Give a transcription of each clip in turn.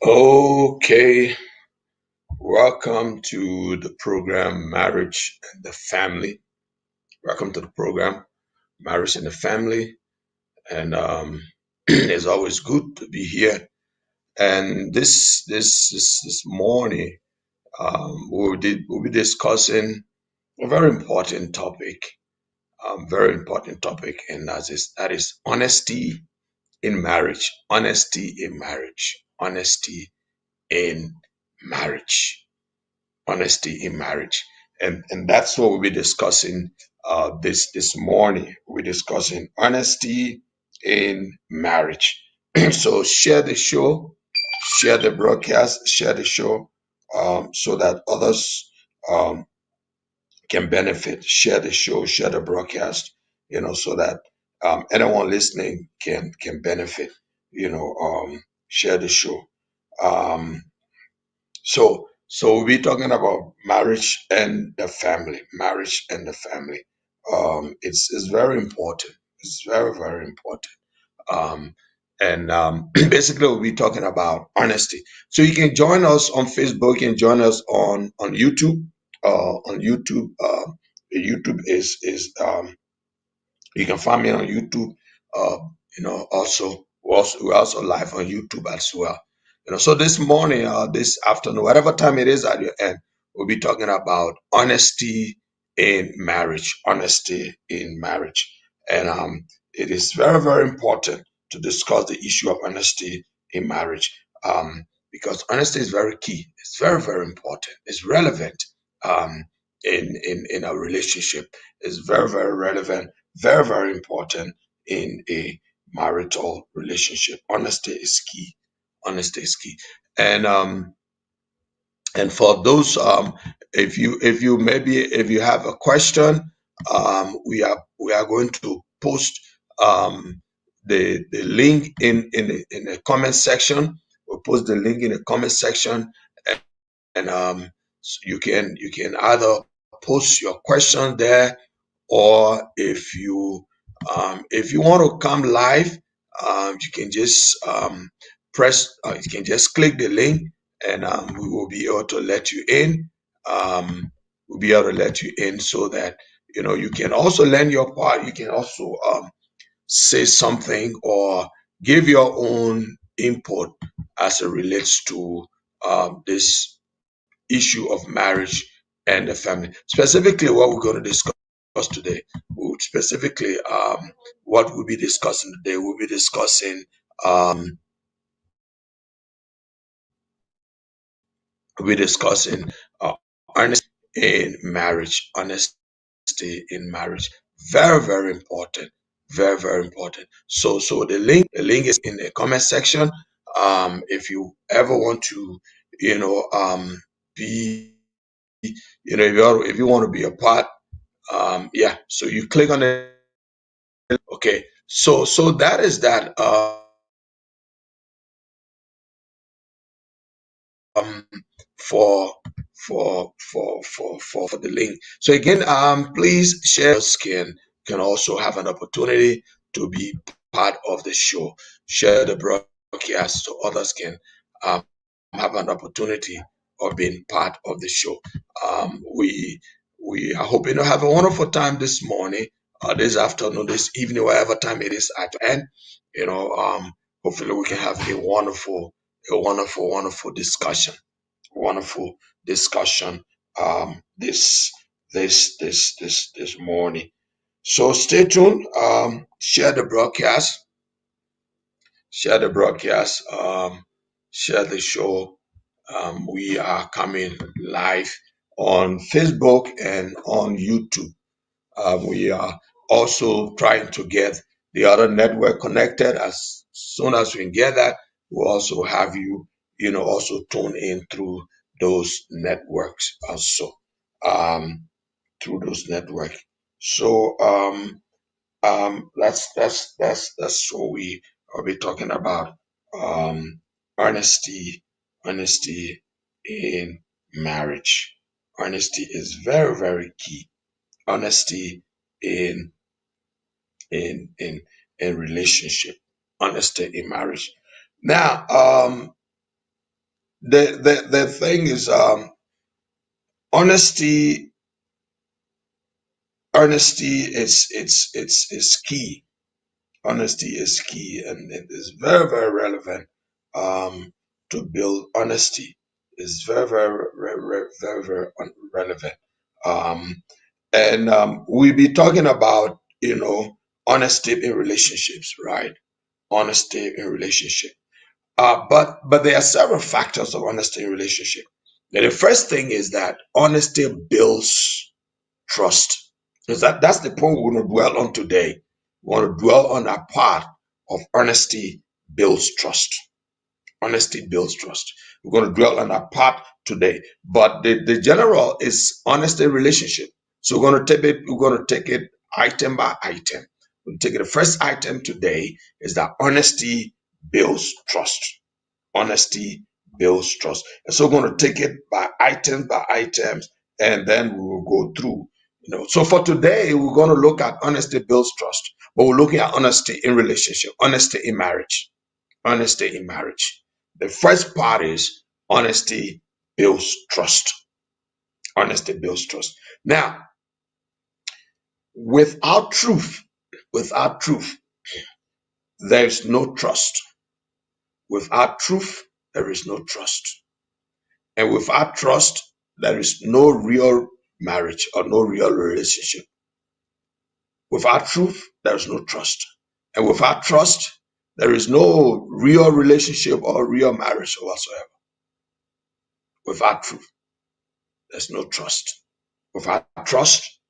Okay, welcome to the program Marriage and the Family. Welcome to the program Marriage and the Family. And it's always good to be here. And this morning, we'll be discussing a very important topic, and that is honesty in marriage. Honesty in marriage. Honesty in marriage. Honesty in marriage, and that's what we'll be discussing this morning. We're discussing honesty in marriage. So share the show, share the broadcast, share the show, so that others um, can benefit. Share the show, share the broadcast, so that anyone listening can benefit. Share the show. Um, so we'll be talking about marriage and the family. Marriage and the family. It's very important. It's very very important. Um, and basically we'll be talking about honesty. So you can join us on Facebook. You can join us on YouTube. On YouTube, YouTube is you can find me on YouTube. Uh, we're also live on YouTube as well. So this morning, this afternoon, whatever time it is at your end, we'll be talking about honesty in marriage. Honesty in marriage, and it is very very important to discuss the issue of honesty in marriage, because honesty is very key. It's very very important. It's relevant um, in our relationship. It's very very relevant, very, very important in a marital relationship. Honesty is key. Honesty is key. And for those, if you have a question, we are going to post the link in the comment section. We'll post the link in the comment section, and you can either post your question there, or if you want to come live, you can just you can just click the link, and we will be able to let you in. We'll be able to let you in, so that you can also lend your part. You can also say something, or give your own input as it relates to this issue of marriage and the family. Specifically, what we're going to discuss today, specifically, what we'll be discussing today, we'll be discussing um, uh, honesty in marriage. Honesty in marriage, very very important, very very important. So the link is in the comment section. If you ever want to, be, if you want to be a part, yeah, so you click on it. Okay, so that is that. um for for the link. So again, please share. Can also have an opportunity to be part of the show. Share the broadcast so others can um, have an opportunity of being part of the show. We are hoping to have a wonderful time this morning, this afternoon, this evening, whatever time it is at the end. Hopefully we can have a wonderful discussion. Wonderful discussion this morning. So stay tuned. Share the broadcast. Share the broadcast. Share the show. We are coming live on Facebook and on YouTube. We are also trying to get the other network connected. As soon as we can get that, we'll also have you, also tune in through those networks also, through those networks. So that's what we will be talking about. Um, honesty, honesty in marriage. Honesty is very very key. Honesty in in in in relationship, honesty in marriage. Now, the thing is, honesty. Honesty is key. Honesty is key, and it is very, very relevant, to build honesty. Is very, very relevant. Um, and we'll be talking about, honesty in relationships, right? Honesty in relationship. But there are several factors of honesty in relationship. Now, the first thing is that honesty builds trust. Because that's the point we want to dwell on today. We want to dwell on that part of honesty builds trust. Honesty builds trust. We're going to dwell on that part today. But the general is honesty relationship. So we're going to take it item by item. We'll take it. The first item today is that honesty builds trust. Honesty builds trust. And so we're going to take it by items, and then we will go through. So for today, we're going to look at honesty builds trust, but we're looking at honesty in relationship, honesty in marriage, honesty in marriage. The first part is honesty builds trust. Honesty builds trust. Now, without truth, without truth, there is no trust. Without truth, there is no trust. And without trust, there is no real marriage or no real relationship. Without truth, there is no trust. And without trust, there is no real relationship or real marriage whatsoever. Without truth, there's no trust. Without trust,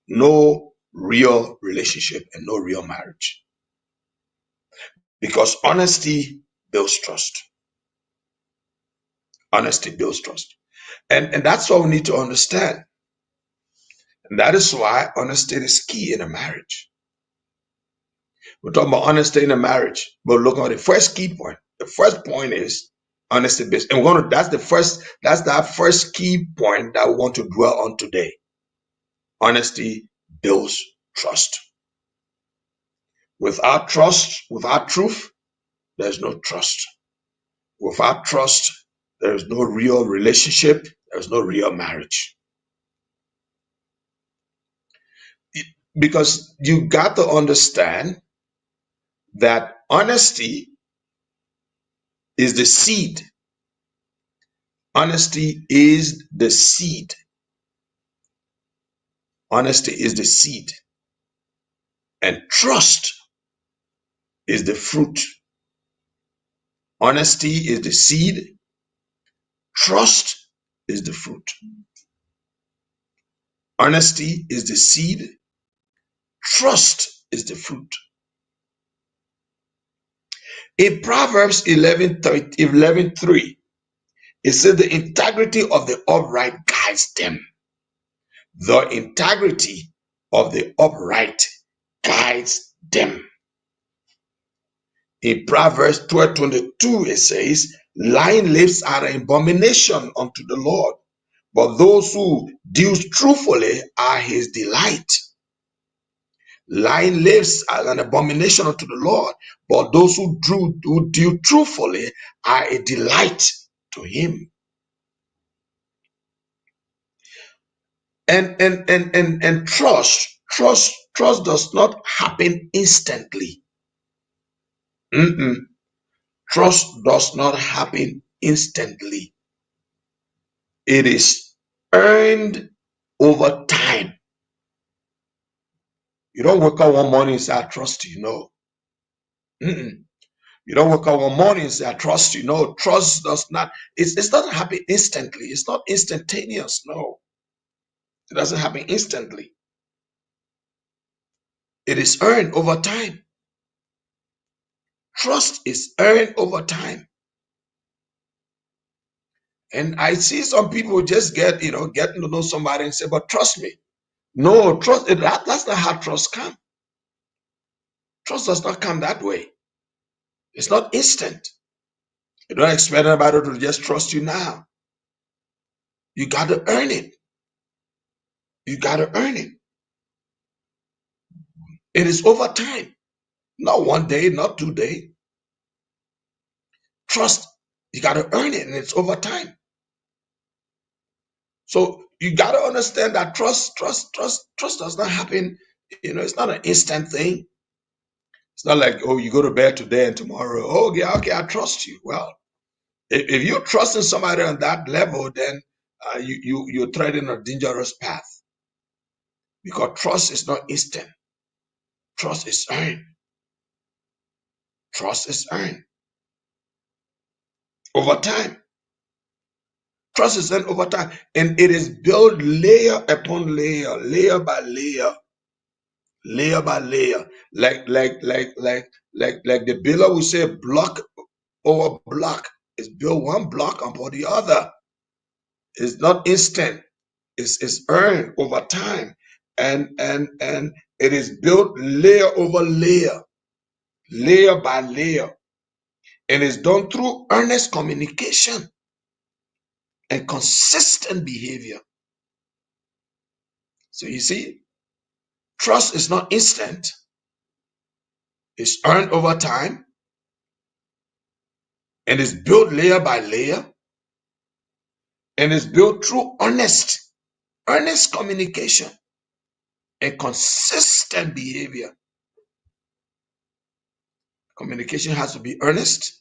no real relationship and no real marriage. Because honesty builds trust. Honesty builds trust. And that's what we need to understand. And that is why honesty is key in a marriage. We're talking about honesty in a marriage, but look at the first key point. The first point is honesty based. And that's that first key point that we want to dwell on today. Honesty builds trust. Without trust, without truth, there's no trust. Without trust, there's no real relationship, there's no real marriage. Because you got to understand that honesty is the seed. Honesty is the seed. Honesty is the seed. And trust is the fruit. Honesty is the seed. Trust is the fruit. Honesty is the seed. Trust is the fruit. In Proverbs 11:3, it says the integrity of the upright guides them. The integrity of the upright guides them. In Proverbs 12:22, it says, lying lips are an abomination unto the Lord, but those who deal truthfully are his delight. Lying lips are an abomination unto the Lord, but those who deal truthfully are a delight to him. And trust does not happen instantly. Trust does not happen instantly. It is earned over time. You don't wake up one morning and say, I trust you. No. You don't wake up one morning and say, I trust you. No, trust does not, it's not happen instantly. It's not instantaneous. No, it doesn't happen instantly. It is earned over time. Trust is earned over time. And I see some people just getting to know somebody and say, but trust me. No, that's not how trust comes. Trust does not come that way. It's not instant. You don't expect anybody to just trust you now. You got to earn it. You got to earn it. It is over time. Not one day, not 2 days. Trust You got to earn it, and it's over time. So you got to understand that trust does not happen. It's not an instant thing. It's not like, oh, you go to bed today and tomorrow, oh, yeah, okay, I trust you. Well, if you trust in somebody on that level, then you're treading a dangerous path, because trust is not instant. Trust is earned. Trust is earned over time. Trust is earned over time, and it is built layer upon layer, layer by layer, layer by layer. Like the builder would say, block over block. It's built one block upon the other. It's not instant. It's earned over time, and it is built layer over layer, layer by layer, and it's done through earnest communication and consistent behavior. So you see, trust is not instant. It's earned over time, and it's built layer by layer, and it's built through earnest communication and consistent behavior. Communication has to be earnest.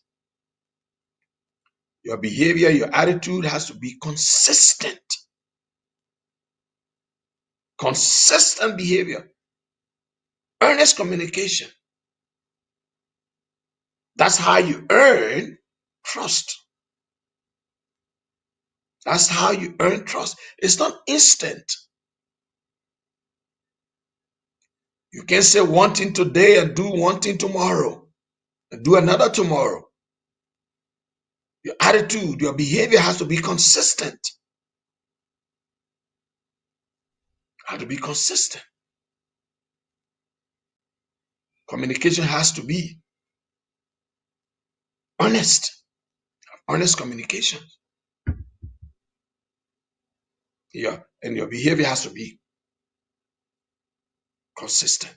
Your behavior, your attitude has to be consistent. Consistent behavior, earnest communication. That's how you earn trust. That's how you earn trust. It's not instant. You can say one thing today and do one thing tomorrow, and do another tomorrow. Your attitude, your behavior has to be consistent. Has to be consistent. Communication has to be honest. Honest communication. Yeah, and your behavior has to be consistent.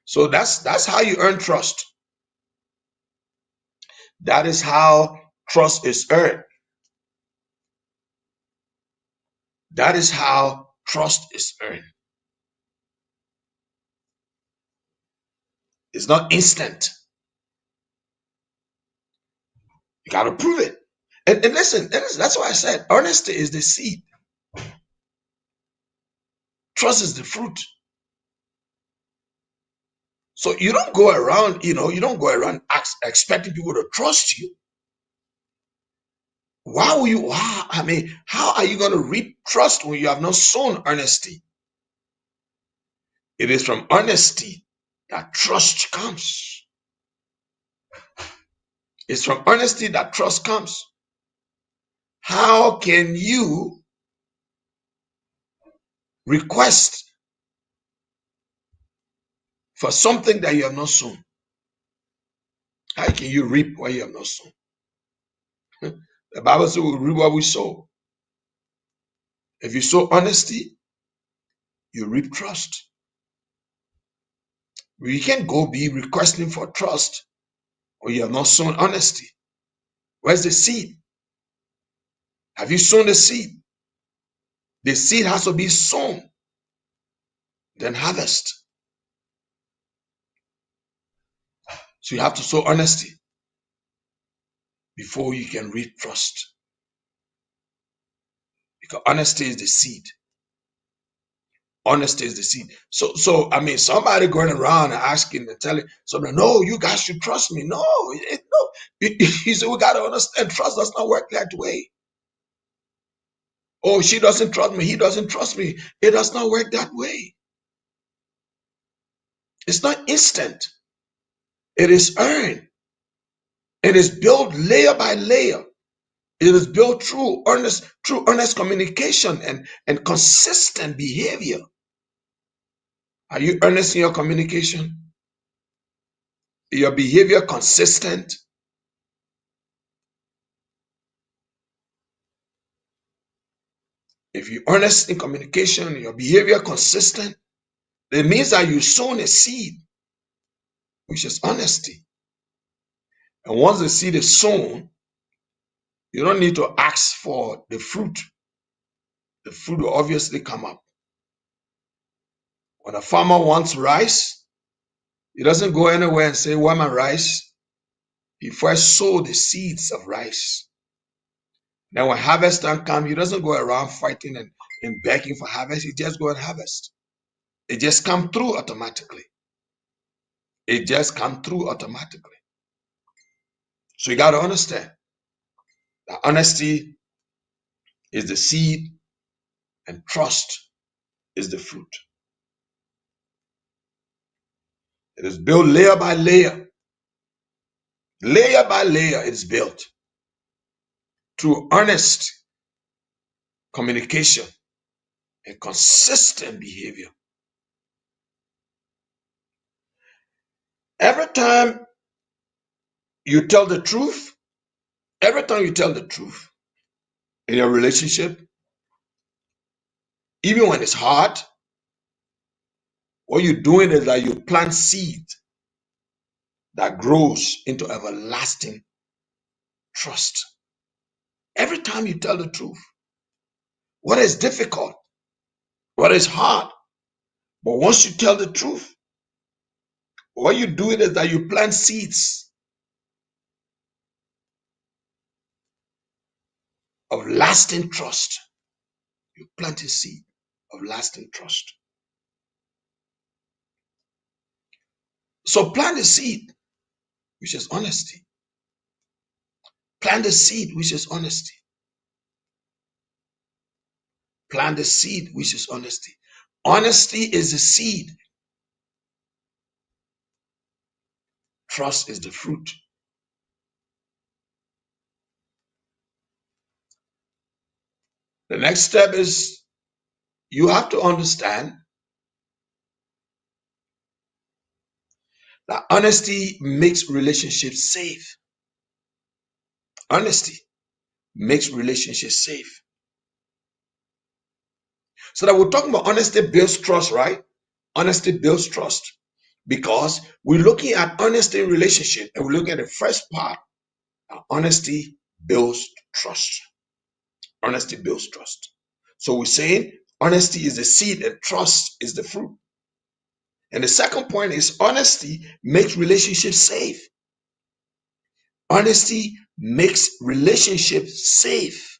So that's how you earn trust. That is how trust is earned. That is how trust is earned. It's not instant. You got to prove it. And listen, that's why I said honesty is the seed. Trust is the fruit. So you don't go around, expecting people to trust you. Why will you? How are you going to reap trust when you have not sown honesty? It is from honesty that trust comes. It's from honesty that trust comes. How can you request for something that you have not sown? How can you reap what you have not sown? The Bible says we reap what we sow. If you sow honesty, you reap trust. We can't go be requesting for trust when you have not sown honesty. Where's the seed? Have you sown the seed? The seed has to be sown, then harvest. So you have to sow honesty before you can reap trust. Because honesty is the seed. Honesty is the seed. So somebody going around and asking and telling somebody, no, you guys should trust me. No, no. You say we got to understand trust does not work that way. Oh, she doesn't trust me. He doesn't trust me. It does not work that way. It's not instant. It is earned. It is built layer by layer. It is built through earnest communication and consistent behavior. Are you earnest in your communication? Your behavior consistent? If you're earnest in communication, your behavior consistent, it means that you sown a seed, which is honesty. And once the seed is sown, you don't need to ask for the fruit. The fruit will obviously come up. When a farmer wants rice, he doesn't go anywhere and say, "Where my rice?" He first sow the seeds of rice. Then when harvest time comes, he doesn't go around fighting and begging for harvest. He just go and harvest. It just come through automatically. It just come through automatically. So you got to understand that honesty is the seed and trust is the fruit. It is built layer by layer. Layer by layer, it's built through honest communication and consistent behavior. Every time you tell the truth, every time you tell the truth in your relationship, even when it's hard, what you're doing is that you plant seed that grows into everlasting trust. Every time you tell the truth, what is difficult, what is hard, but once you tell the truth, what you do is that you plant seeds of lasting trust. You plant a seed of lasting trust. So plant the seed, which is honesty. Plant the seed, which is honesty. Plant the seed, which is honesty. Honesty is the seed. Trust is the fruit. The next step is you have to understand that honesty makes relationships safe. Honesty makes relationships safe. So that we're talking about honesty builds trust, right? Honesty builds trust because we're looking at honesty in relationship and we're looking at the first part. Honesty builds trust. Honesty builds trust. So we're saying honesty is the seed and trust is the fruit. And the second point is honesty makes relationships safe. Honesty makes relationships safe.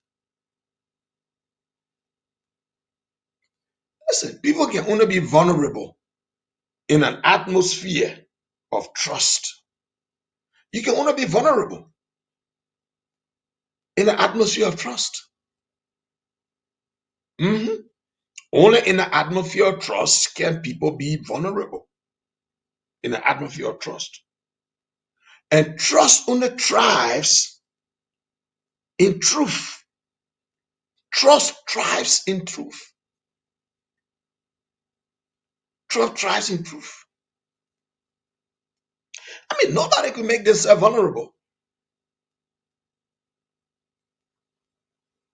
Listen, people can only be vulnerable in an atmosphere of trust. You can only be vulnerable in an atmosphere of trust. Mhm. Only in an atmosphere of trust can people be vulnerable. In an atmosphere of trust. And trust only thrives in truth. Trust thrives in truth. Trust thrives in truth. I mean, nobody could make themselves vulnerable.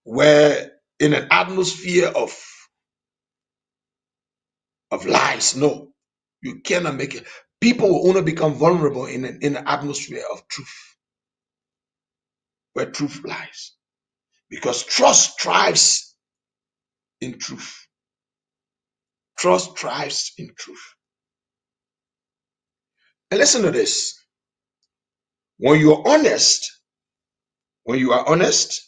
Where in an atmosphere of lies, no, you cannot make it. People will only become vulnerable in an atmosphere of truth, where truth lies. Because trust thrives in truth. Trust thrives in truth. And listen to this. When you're honest, when you are honest,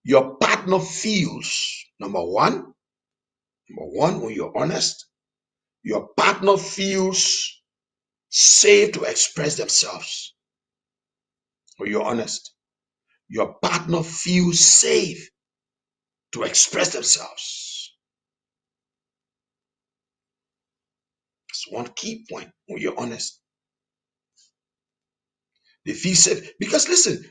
your partner feels, number one, when you're honest, your partner feels safe to express themselves. When you're honest, your partner feels safe to express themselves. That's one key point when you're honest. They feel safe. Because listen,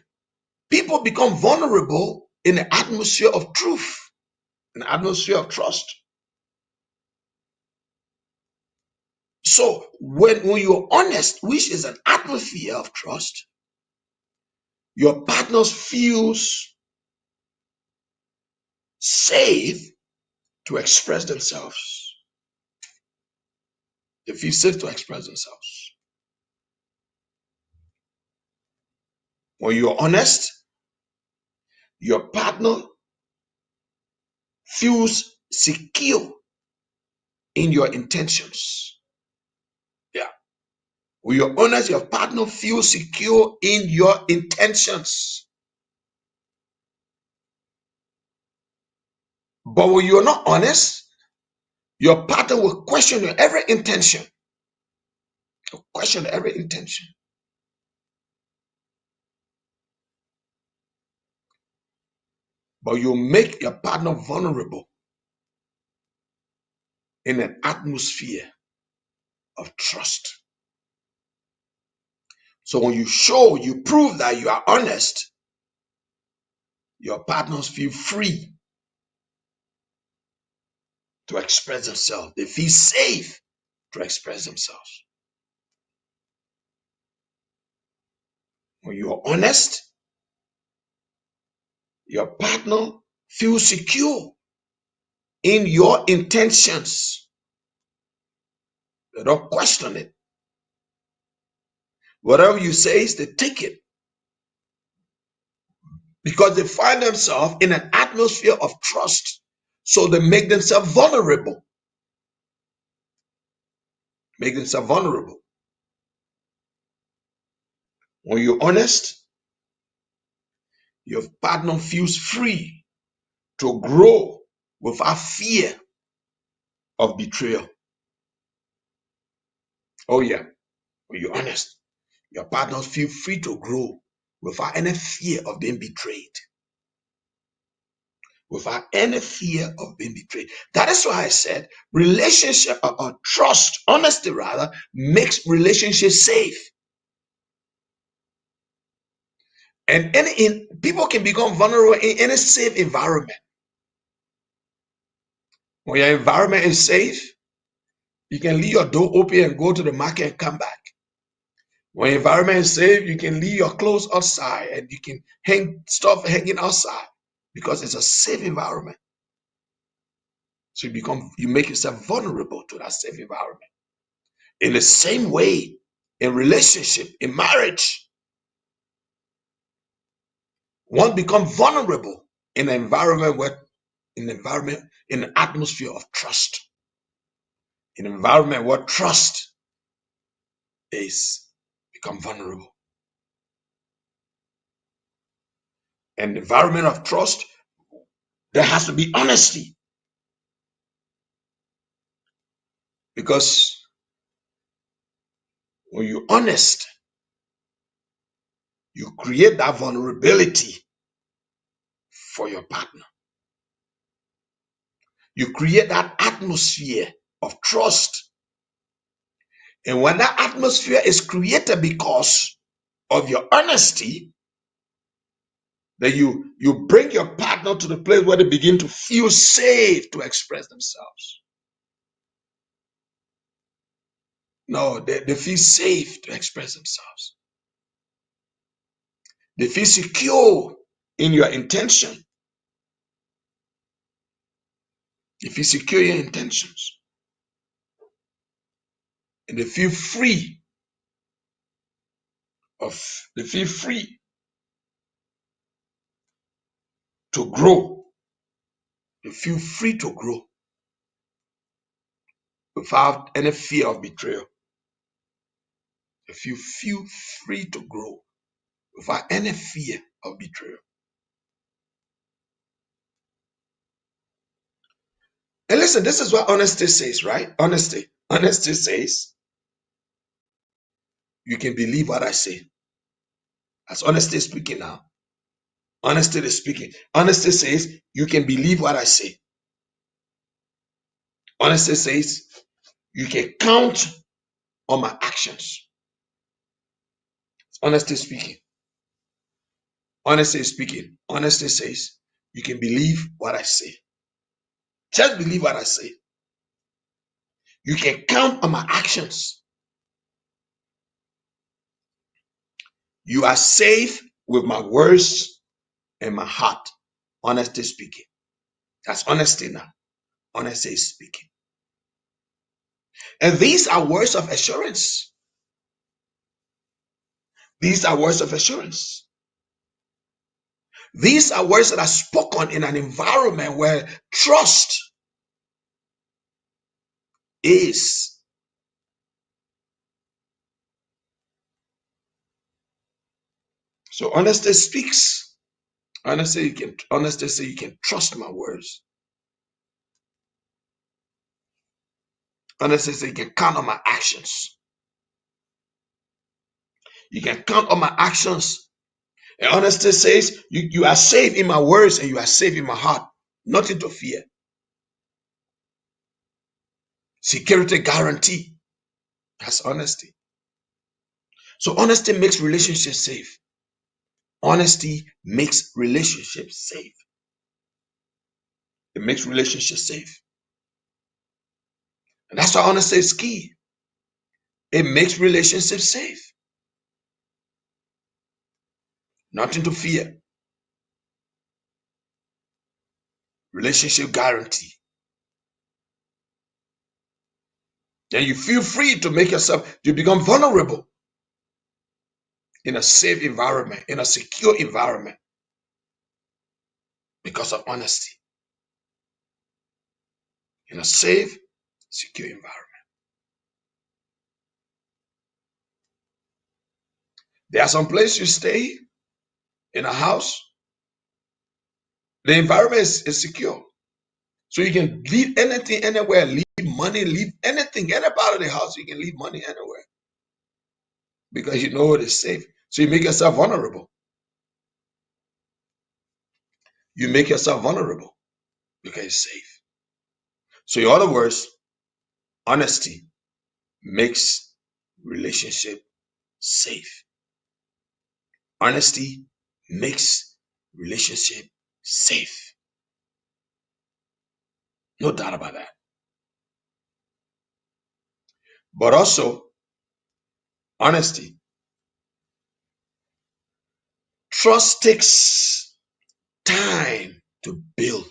people become vulnerable in the atmosphere of truth, an atmosphere of trust. So when you're honest, which is an atmosphere of trust, your partners feels safe to express themselves. They feel safe to express themselves. When you're honest, your partner feels secure in your intentions. Yeah. When you're honest, your partner feels secure in your intentions. But when you're not honest, your partner will question your every intention. Will question every intention. But you make your partner vulnerable in an atmosphere of trust. So when you prove that you are honest, your partners feel free to express themselves. They feel safe to express themselves. When you are honest, your partner feels secure in your intentions. They don't question it. Whatever you say, they take it because they find themselves in an atmosphere of trust. So they make themselves vulnerable. Make themselves vulnerable. When you're honest, your partner feels free to grow without fear of betrayal. Oh, yeah. When you're honest, your partners feel free to grow without any fear of being betrayed. Without any fear of being betrayed. That is why I said relationship or trust, honesty rather, makes relationships safe. And people can become vulnerable in any safe environment. When your environment is safe, you can leave your door open and go to the market and come back. When your environment is safe, you can leave your clothes outside and you can hang stuff hanging outside because it's a safe environment. So you make yourself vulnerable to that safe environment. In the same way, in relationship, in marriage, one becomes vulnerable in an in an atmosphere of trust, in an environment where trust is become vulnerable. An environment of trust, there has to be honesty, because when you're honest, you create that vulnerability for your partner. You create that atmosphere of trust. And when that atmosphere is created because of your honesty, then you bring your partner to the place where they begin to feel safe to express themselves. No, they feel safe to express themselves. They feel secure in your intention. They feel secure in your intentions. And they feel free to grow. They feel free to grow without any fear of betrayal. They feel free to grow without any fear of betrayal. And listen, this is what honesty says, right? Honesty says, you can believe what I say. That's honesty speaking now. Honesty is speaking. Honesty says, you can believe what I say. Honesty says, you can count on my actions. Honesty speaking. Honesty is speaking. Honesty says, you can believe what I say. Just believe what I say. You can count on my actions. You are safe with my words and my heart. Honesty speaking. That's honesty now. Honesty is speaking. And these are words of assurance. These are words of assurance. These are words that are spoken in an environment where trust is. So honesty speaks. Honesty say you can trust my words. Honesty say you can count on my actions. You can count on my actions. And honesty says you are safe in my words and you are safe in my heart. Nothing to fear. Security guarantee. That's honesty. So honesty makes relationships safe. Honesty makes relationships safe. It makes relationships safe. And that's why honesty is key. It makes relationships safe. Nothing to fear. Relationship guarantee. Then you feel free to make yourself, to become vulnerable in a safe environment, in a secure environment because of honesty. In a safe, secure environment. There are some places you stay in a house, the environment is secure. So you can leave anything anywhere, leave money, leave anything, any part of the house, you can leave money anywhere because you know it is safe. So you make yourself vulnerable. You make yourself vulnerable because it's safe. So in other words, honesty makes relationship safe. Honesty makes relationship safe. No doubt about that. But also, honesty, trust takes time to build.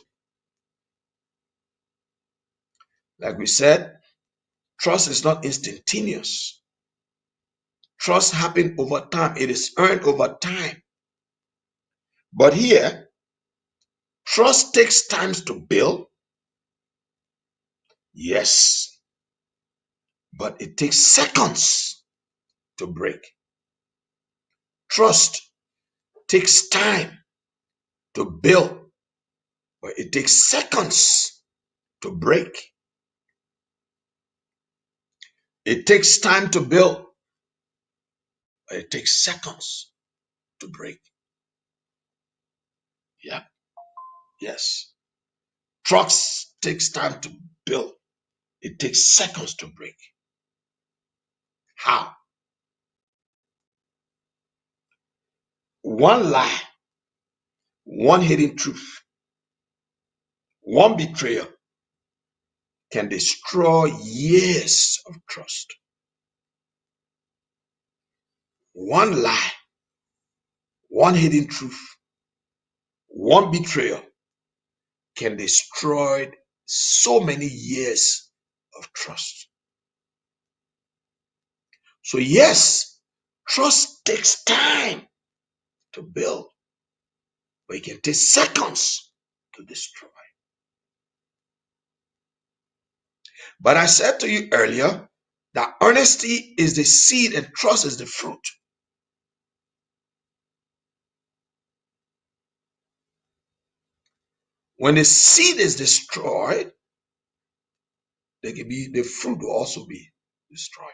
Like we said, trust is not instantaneous. Trust happens over time. It is earned over time. But here, trust takes time to build. Yes, but it takes seconds to break. Trust takes time to build, but it takes seconds to break. It takes time to build, but it takes seconds to break. Yeah, yes. Trust takes time to build. It takes seconds to break. How? One lie, one hidden truth, one betrayal can destroy years of trust. One lie, one hidden truth, one betrayal can destroy so many years of trust. So, yes, trust takes time to build, but it can take seconds to destroy. But I said to you earlier that honesty is the seed and trust is the fruit. When the seed is destroyed, the fruit will also be destroyed.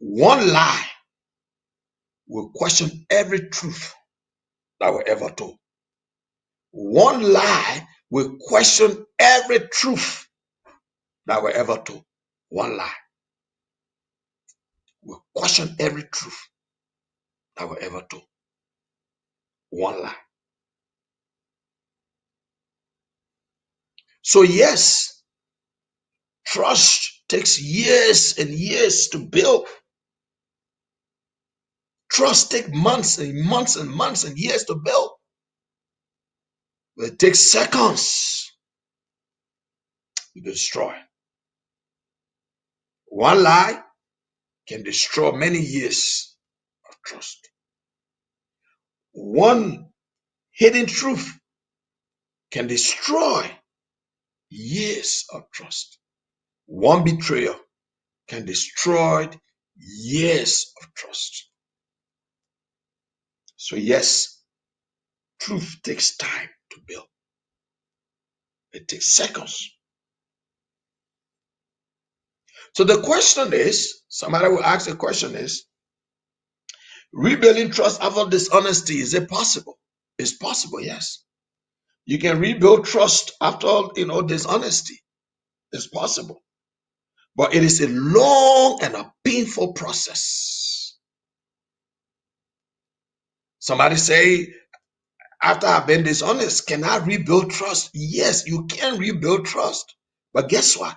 One lie will question every truth that were ever told. One lie will question every truth that were ever told. One lie will question every truth that were ever told. One lie. So yes, trust takes years and years to build. Trust takes months and months and months and years to build. But it takes seconds to destroy. One lie can destroy many years of trust. One hidden truth can destroy years of trust. One betrayal can destroy years of trust. So yes, truth takes time to build. It takes seconds. So the question is, somebody will ask the question is, rebuilding trust after dishonesty, is it possible? It's possible, yes. You can rebuild trust after dishonesty. It's possible. But it is a long and a painful process. Somebody say, after I've been dishonest, can I rebuild trust? Yes, you can rebuild trust. But guess what?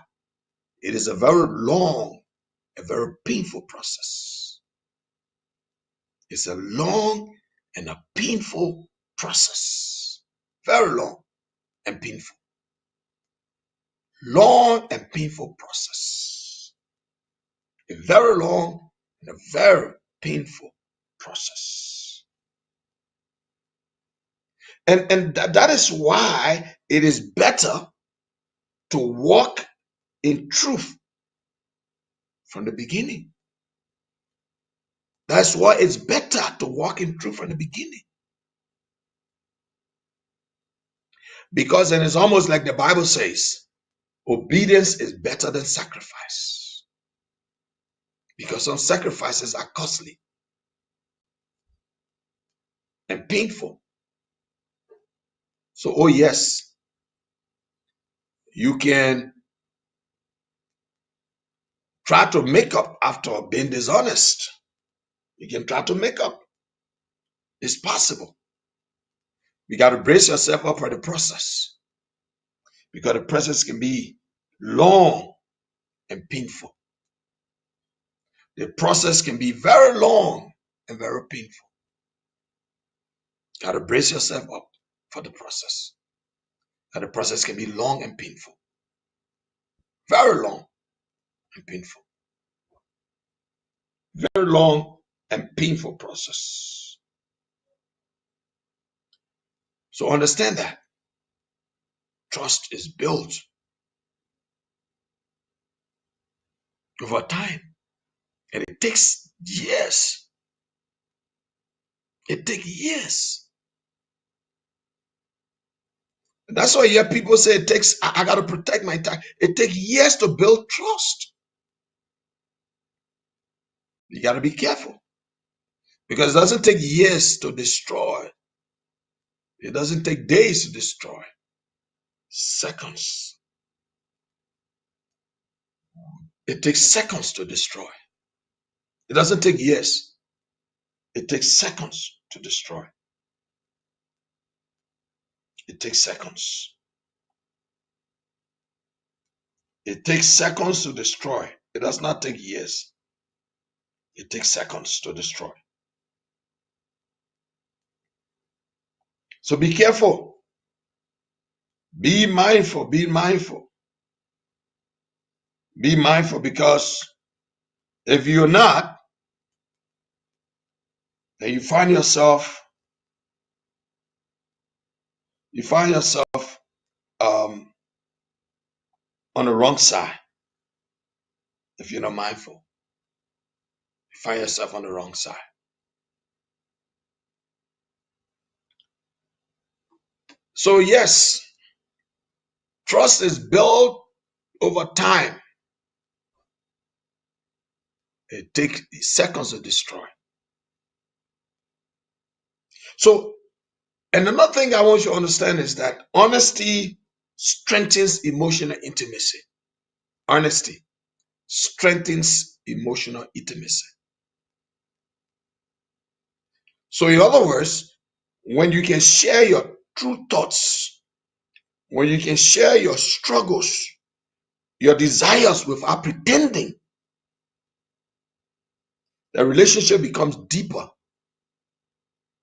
It is a very long, a very painful process. It's a long and a painful process. Very long and painful. Long and painful process. A very long and a very painful process. And that is why it is better to walk in truth from the beginning. That's why it's better to walk in truth from the beginning. Because then it's almost like the Bible says, obedience is better than sacrifice. Because some sacrifices are costly and painful. So, oh yes, you can try to make up after being dishonest. You can try to make up. It's possible. You got to brace yourself up for the process. Because the process can be long and painful. The process can be very long and very painful. You got to brace yourself up for the process. And the process can be long and painful. Very long and painful. Very long and painful process. So understand that trust is built over time, and it takes years. It takes years. That's why you hear people say it takes, I got to protect my time. It takes years to build trust. You got to be careful because it doesn't take years to destroy. It doesn't take days to destroy. Seconds. It takes seconds to destroy. It doesn't take years. It takes seconds to destroy. It takes seconds. It takes seconds to destroy. It does not take years. It takes seconds to destroy. So be careful. Be mindful. Be mindful. Be mindful because if you're not, then you find yourself on the wrong side. If you're not mindful, you find yourself on the wrong side. So yes, trust is built over time. It takes seconds to destroy. So, and another thing I want you to understand is that honesty strengthens emotional intimacy. Honesty strengthens emotional intimacy. So, in other words, when you can share your true thoughts, when you can share your struggles, your desires without pretending, the relationship becomes deeper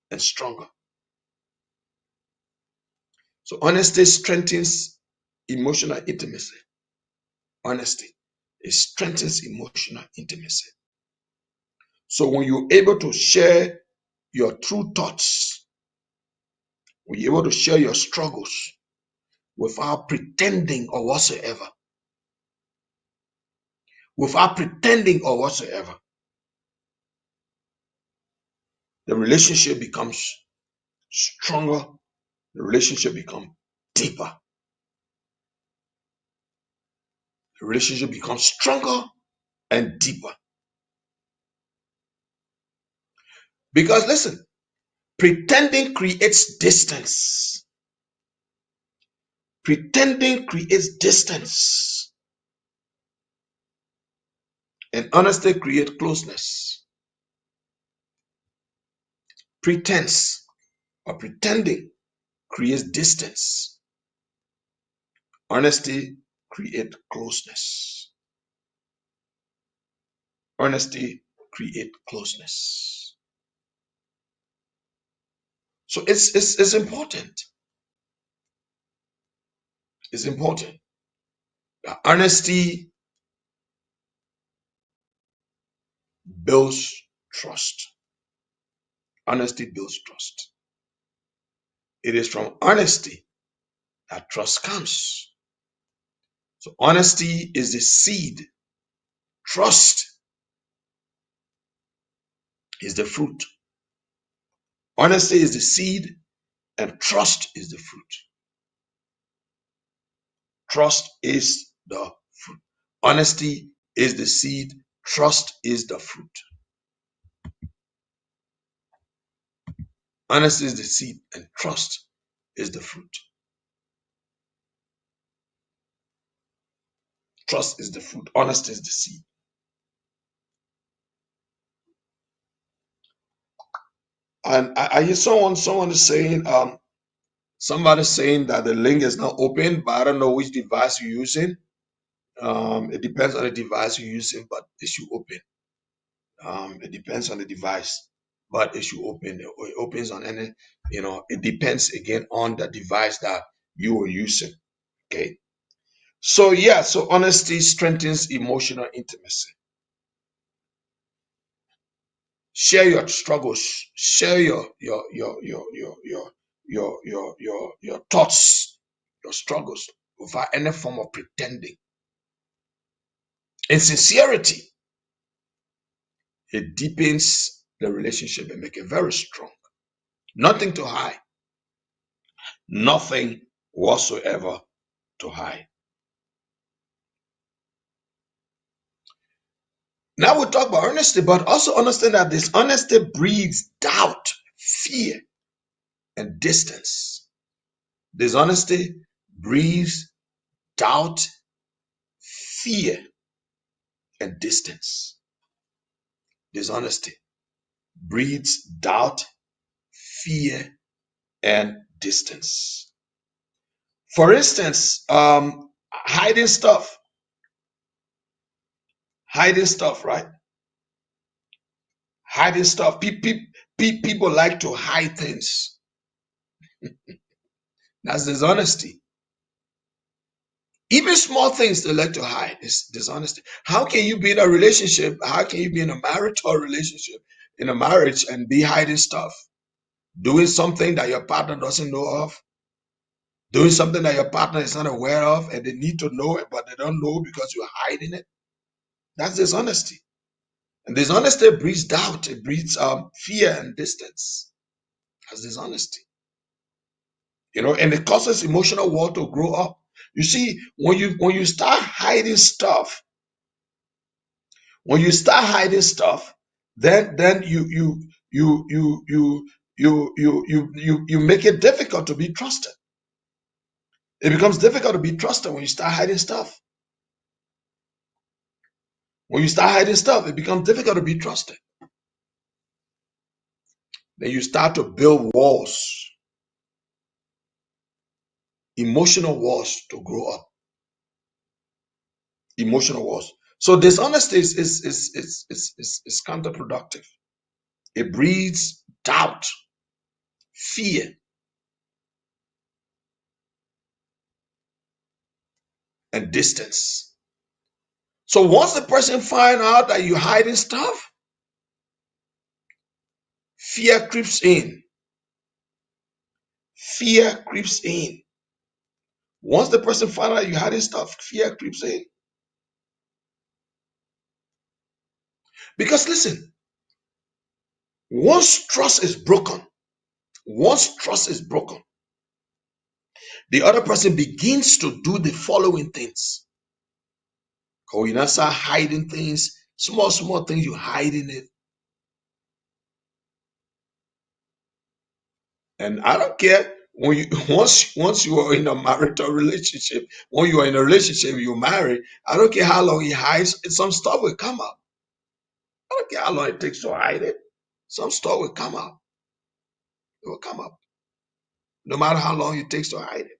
and stronger. So, honesty strengthens emotional intimacy. Honesty, it strengthens emotional intimacy. So when you're able to share your true thoughts, when you're able to share your struggles without pretending or whatsoever, the relationship becomes stronger, the relationship becomes deeper, the relationship becomes stronger and deeper. Because listen, pretending creates distance. Pretending creates distance, and honesty creates closeness. Pretense or pretending creates distance. Honesty creates closeness. Honesty creates closeness. So it's important. It's important. Honesty builds trust. Honesty builds trust. It is from honesty that trust comes. So honesty is the seed. Trust is the fruit. Honesty is the seed and trust is the fruit. Trust is the fruit. Honesty is the seed. Trust is the fruit. Honesty is the seed and trust is the fruit. Trust is the fruit. Honesty is the seed. And I hear someone is saying, somebody saying that the link is not open, but I don't know which device you're using. It depends on the device you're using, but it should open. It depends on the device, but it should open. It opens on any, it depends again on the device that you are using. Okay. So yeah, so honesty strengthens emotional intimacy. Share your struggles, share your thoughts, your struggles without any form of pretending. In sincerity, it deepens the relationship and make it very strong. Nothing to hide. Nothing whatsoever to hide. Now we talk about honesty, but also understand that this honesty breeds doubt, fear, and distance. Dishonesty breeds doubt, fear, and distance. Dishonesty breeds doubt, fear, and distance. For instance, hiding stuff, right? Hiding stuff. People like to hide things. That's dishonesty. Even small things they like to hide is dishonesty. How can you be in a relationship? How can you be in a marital relationship, in a marriage, and be hiding stuff? Doing something that your partner doesn't know of, doing something that your partner is not aware of, and they need to know it, but they don't know because you're hiding it. That's dishonesty. And dishonesty breeds doubt, it breeds fear and distance. That's dishonesty. And it causes emotional wall to grow up. You see, when you start hiding stuff, then you make it difficult to be trusted. It becomes difficult to be trusted when you start hiding stuff. When you start hiding stuff, it becomes difficult to be trusted. Then you start to build walls, emotional walls to grow up. Emotional walls. So dishonesty is counterproductive. It breeds doubt, fear, and distance. So once the person find out that you're hiding stuff, Fear creeps in. Fear creeps in. Once the person finds out you hiding stuff, fear creeps in. Because listen, once trust is broken, once trust is broken, the other person begins to do the following things. Because you not start hiding things, small things you hiding it. And I don't care when you once you are in a marital relationship, when you are in a relationship, you marry. I don't care how long he hides, some stuff will come up. I don't care how long it takes to hide it. Some stuff will come up. It will come up, no matter how long it takes to hide it.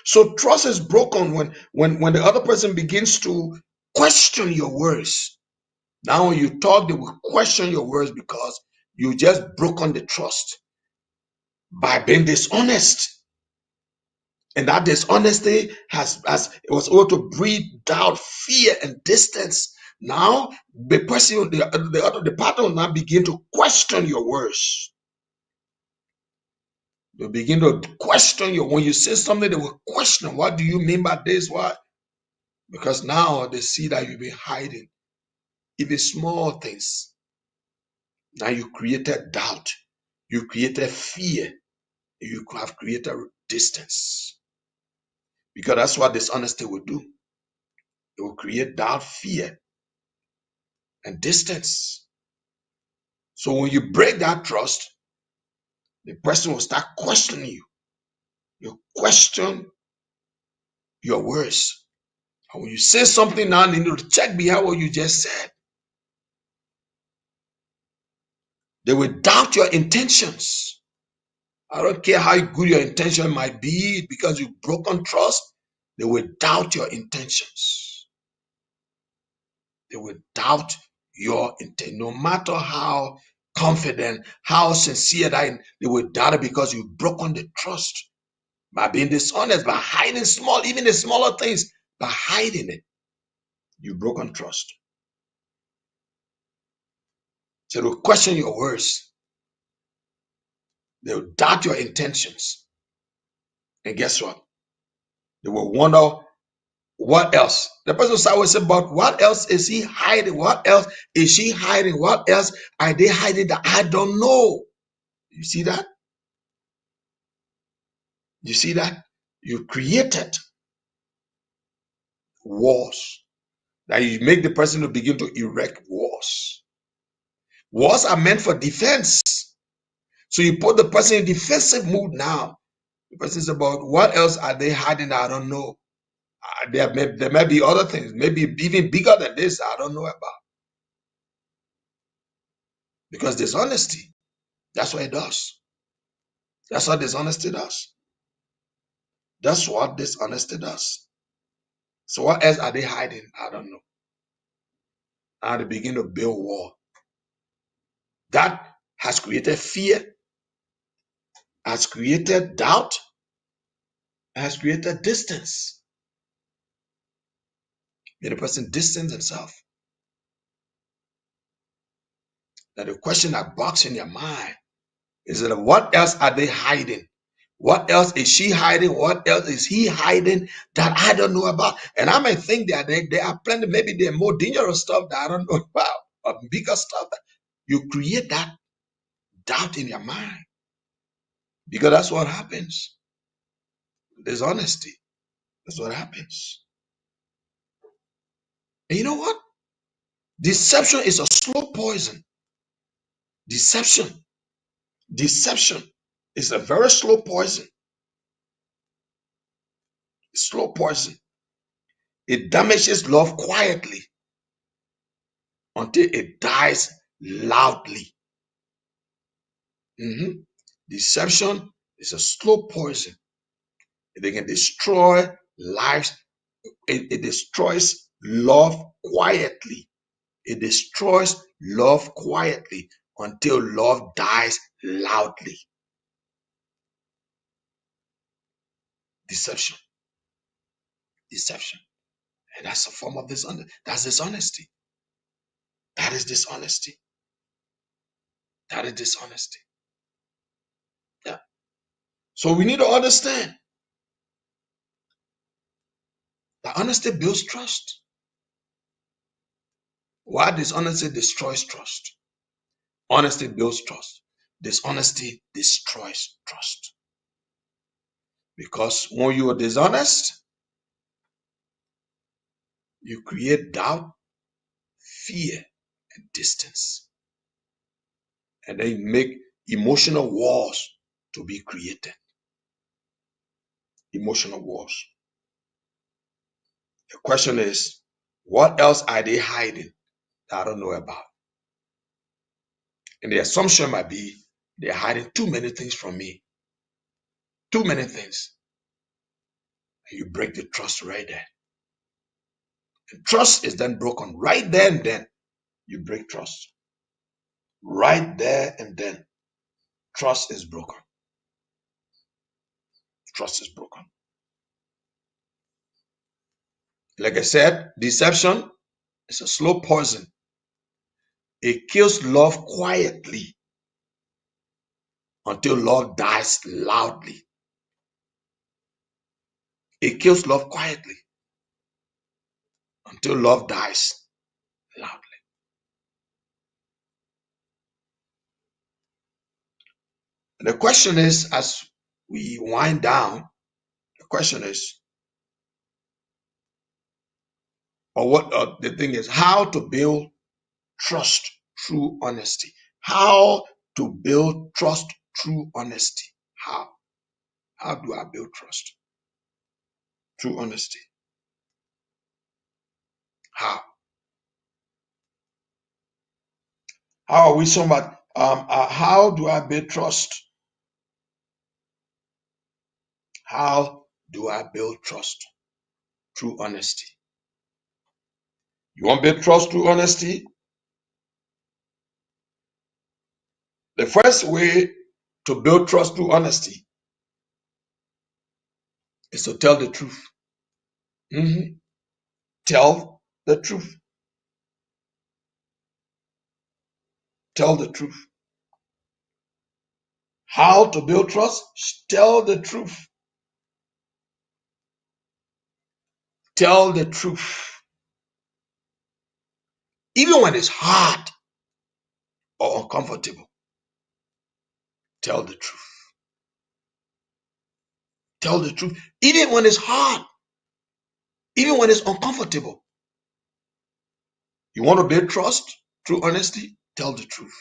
So trust is broken when the other person begins to question your words. Now when you talk, they will question your words because you just broken the trust by being dishonest. And that dishonesty has it was able to breed doubt, fear, and distance. Now the person, the partner will now begin to question your words. They begin to question you. When you say something, they will question, what do you mean by this? What? Because now they see that you've been hiding. Even small things. Now you created doubt. You created fear. You have created distance. Because that's what dishonesty will do. It will create doubt, fear, and distance. So when you break that trust, the person will start questioning you. You question your words. And when you say something now, they need to check behind what you just said. They will doubt your intentions. I don't care how good your intention might be, because you've broken trust, they will doubt your intentions. They will doubt your intent. No matter how confident, how sincere that they will doubt it, because you've broken the trust by being dishonest, by hiding even the smaller things, by hiding it. You've broken trust. So they'll question your words. They'll doubt your intentions. And guess what? They will wonder, what else? The person will say, but what else is he hiding? What else is she hiding? What else are they hiding that I don't know? You see that? You see that? You created walls. That you make the person to begin to erect walls. Walls are meant for defense. So you put the person in defensive mood now. The person is about, what else are they hiding that I don't know? There may be other things, maybe even bigger than this I don't know about. Because dishonesty, that's what it does. That's what dishonesty does. That's what dishonesty does. So what else are they hiding? I don't know. Now they begin to build wall. That has created fear, has created doubt, has created distance. May the person distance himself. Now the question that bogs in your mind is that, what else are they hiding? What else is she hiding? What else is he hiding that I don't know about? And I may think that there are plenty, maybe there are more dangerous stuff that I don't know about, or bigger stuff. You create that doubt in your mind, because that's what happens. Dishonesty. That's what happens. And you know what? Deception is a slow poison. Deception. Deception is a very slow poison. Slow poison. It damages love quietly until it dies loudly. Deception is a slow poison. They can destroy lives. It destroys love quietly. It destroys love quietly until love dies loudly. Deception. Deception. And that's a form of dishonesty. That's dishonesty. That is dishonesty. That is dishonesty. Yeah. So we need to understand that honesty builds trust. Why dishonesty destroys trust? Honesty builds trust. Dishonesty destroys trust. Because when you are dishonest, you create doubt, fear, and distance. And then you make emotional walls to be created. Emotional walls. The question is, what else are they hiding that I don't know about? And the assumption might be they're hiding too many things from me. Too many things. And you break the trust right there. And trust is then broken right there and then. You break trust. Right there and then. Trust is broken. Trust is broken. Like I said, deception is a slow poison. It kills love quietly until love dies loudly. It kills love quietly until love dies loudly. And the question is, as we wind down, the question is, the thing is, how to build trust through honesty. How to build trust through honesty. How? How do I build trust through honesty? How? How are we somebody? How do I build trust? How do I build trust through honesty? You want to build trust through honesty? The first way to build trust through honesty is to tell the truth. Tell the truth. Tell the truth. How to build trust? Tell the truth. Tell the truth. Even when it's hard or uncomfortable, tell the truth. Tell the truth. Even when it's hard, even when it's uncomfortable. You want to build trust through honesty? Tell the truth.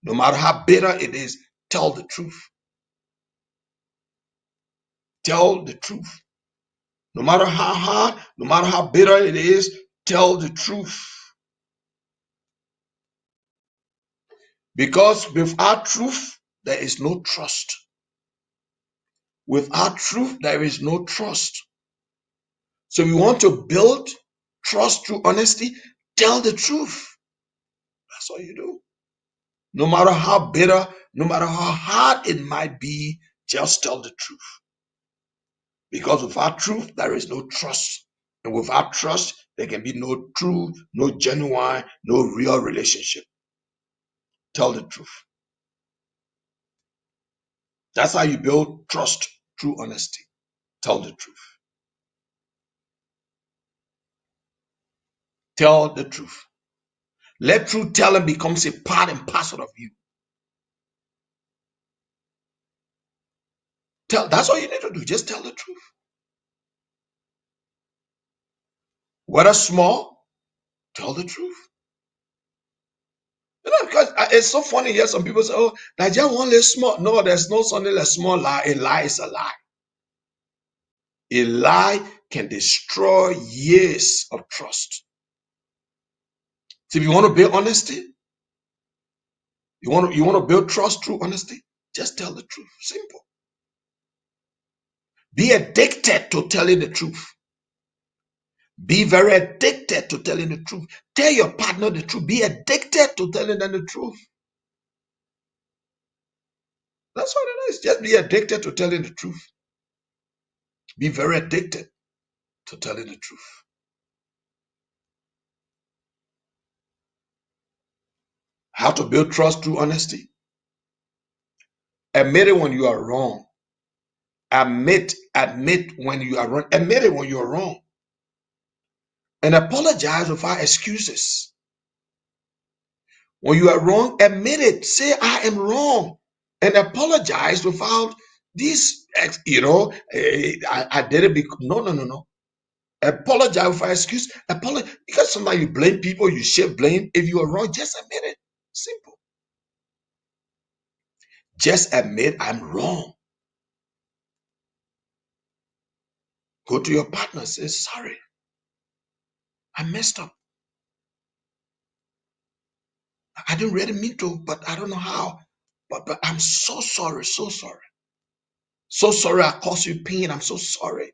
No matter how bitter it is, tell the truth. Tell the truth. No matter how hard, no matter how bitter it is, tell the truth. Because without truth, there is no trust. Without truth, there is no trust. So we want to build trust through honesty, tell the truth. That's all you do. No matter how bitter, no matter how hard it might be, just tell the truth. Because without truth, there is no trust. And without trust, there can be no true, no genuine, no real relationship. Tell the truth. That's how you build trust through honesty. Tell the truth. Tell the truth. Let truth telling becomes a part and parcel of you. That's all you need to do. Just tell the truth. Whether small, tell the truth. Because it's so funny here. Some people say, "Oh, Nigeria one less small." No, there's no something like small lie. A lie is a lie. A lie can destroy years of trust. So if you want to build honesty, you want to build trust through honesty, just tell the truth. Simple. Be addicted to telling the truth. Be very addicted to telling the truth. Tell your partner the truth. Be addicted to telling them the truth. That's what it is. Just be addicted to telling the truth. Be very addicted to telling the truth. How to build trust through honesty? Admit it when you are wrong. Admit when you are wrong. Admit it when you are wrong. And apologize without excuses. When you are wrong, admit it. Say, I am wrong. And apologize without this, I did it because, no. Apologize without excuse. Apologize. Because sometimes you blame people, you shift blame. If you are wrong, just admit it. Simple. Just admit I'm wrong. Go to your partner, say, sorry, I messed up. I didn't really mean to, but I don't know how. But I'm so sorry, so sorry. So sorry I caused you pain. I'm so sorry.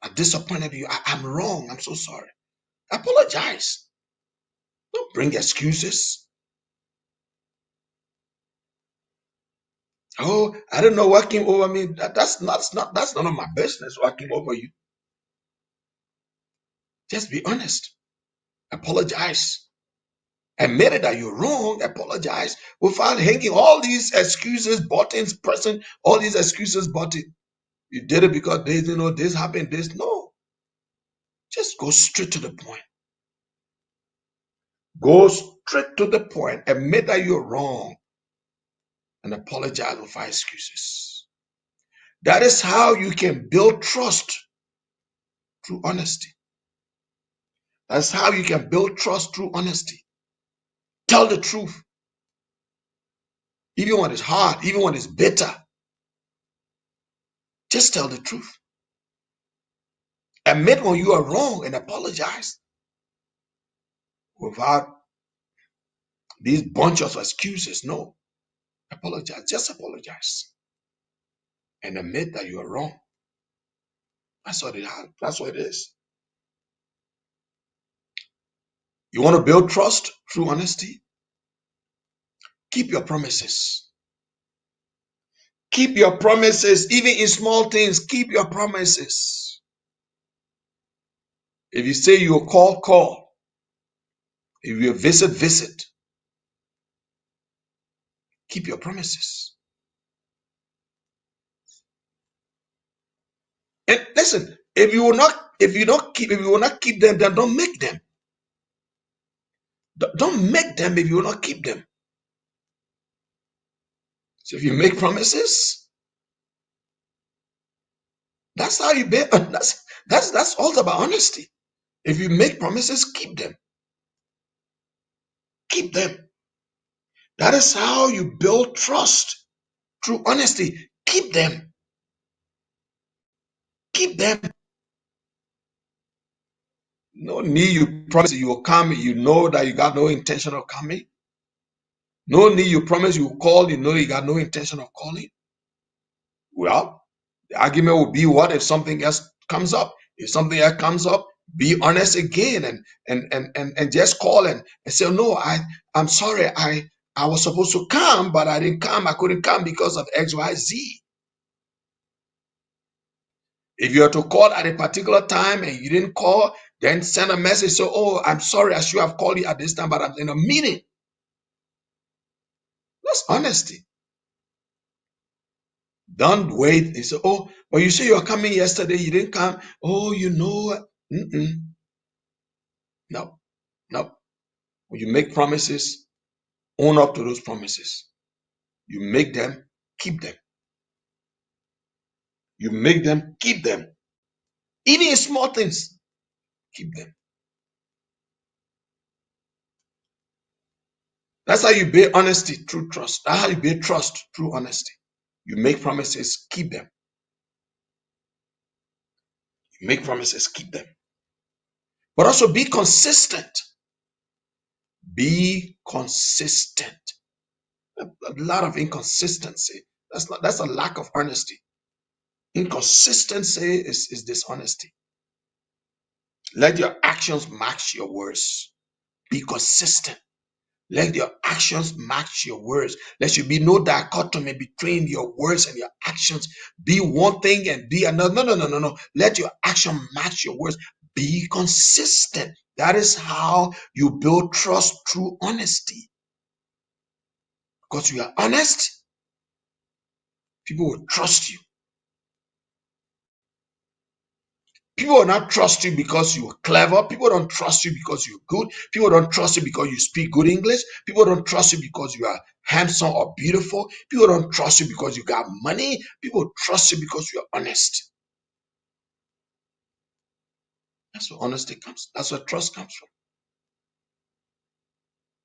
I disappointed you. I'm wrong. I'm so sorry. Apologize. Don't bring excuses. Oh, I don't know what came over me. That's none of my business what came over you. Just be honest. Apologize. Admit it that you're wrong. Apologize without hanging all these excuses, buttons, pressing all these excuses, button. You did it because this happened, this. No. Just go straight to the point. Go straight to the point. Admit that you're wrong and apologize without excuses. That is how you can build trust through honesty. That's how you can build trust through honesty. Tell the truth. Even when it's hard, even when it's bitter, just tell the truth. Admit when you are wrong and apologize without these bunches of excuses. No, apologize. Just apologize and admit that you are wrong. That's what it is. You want to build trust through honesty? Keep your promises. Keep your promises, even in small things. Keep your promises. If you say you'll call. If you visit. Keep your promises. And listen, if you will not keep them, then don't make them. Don't make them if you will not keep them. So if you make promises, that's how you be. That's all about honesty. If you make promises, keep them. Keep them. That is how you build trust through honesty. Keep them. Keep them. No need you promise you will come. You know that you got no intention of coming. No need you promise you will call. You know you got no intention of calling. Well, the argument will be what if something else comes up? If something else comes up, be honest again and just call and say, no, I'm sorry, I was supposed to come, but I didn't come. I couldn't come because of XYZ. If you are to call at a particular time and you didn't call, then send a message. So, oh, I'm sorry, I should have called you at this time, but I'm in a meeting. That's honesty. Don't wait. They say, oh, well, you say you're coming yesterday, you didn't come. Oh, you know, no. When you make promises, own up to those promises. You make them, keep them. You make them, keep them. Even in small things, keep them. That's how you build honesty through trust. That's how you build trust through honesty. You make promises, keep them. You make promises, keep them. But also be consistent. Be consistent. A lot of inconsistency. That's a lack of honesty. Inconsistency is dishonesty. Let your actions match your words. Be consistent. Let your actions match your words. There should be no dichotomy between your words and your actions. Be one thing and be another. No. Let your action match your words. Be consistent. That is how you build trust through honesty. because you are honest, people will trust you. People will not trust you because you are clever. People don't trust you because you're good. People don't trust you because you speak good English. People don't trust you because you are handsome or beautiful. People don't trust you because you got money. People trust you because you are honest. That's where honesty comes. That's where trust comes from.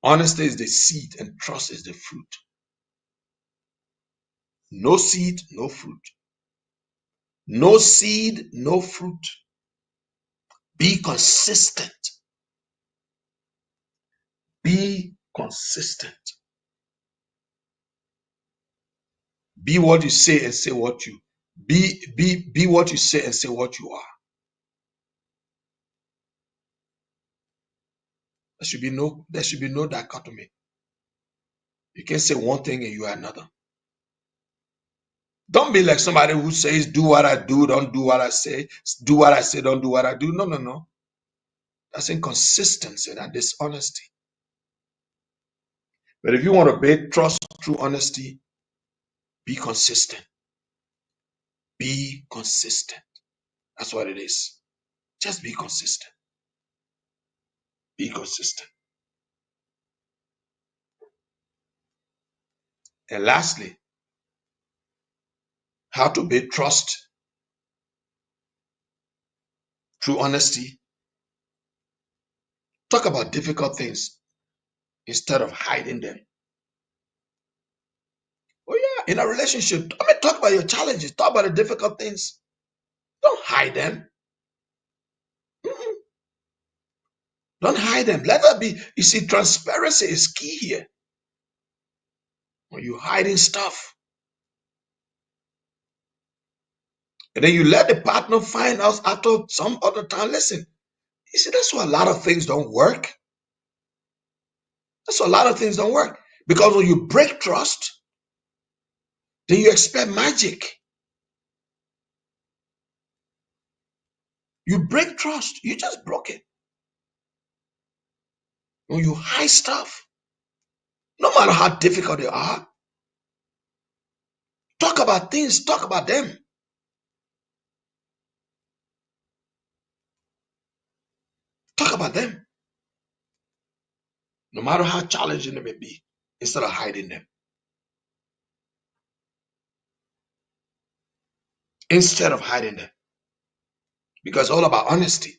Honesty is the seed and trust is the fruit. No seed, no fruit. No seed, no fruit. Be consistent. Be consistent. Be what you say and say what you be what you say and say what you are. There should be no dichotomy. You can't say one thing and you are another. Don't be like somebody who says, do what I do, don't do what I say. Do what I say, don't do what I do. No, no, no. That's inconsistency, that dishonesty. But if you want to build trust through honesty, be consistent. Be consistent. That's what it is. Just be consistent. Be consistent. And lastly, how to build trust through honesty. Talk about difficult things instead of hiding them. Oh yeah, in a relationship, talk about your challenges. Talk about the difficult things. Don't hide them. Mm-mm. Don't hide them. Let that be. You see, transparency is key here. When you're hiding stuff, and then you let the partner find out after some other time. Listen, you see, that's why a lot of things don't work. That's why a lot of things don't work. Because when you break trust, then you expect magic. You break trust, you just broke it. When you hide stuff, no matter how difficult they are, talk about things, talk about them. Talk about them. No matter how challenging they may be, instead of hiding them. Instead of hiding them. Because it's all about honesty.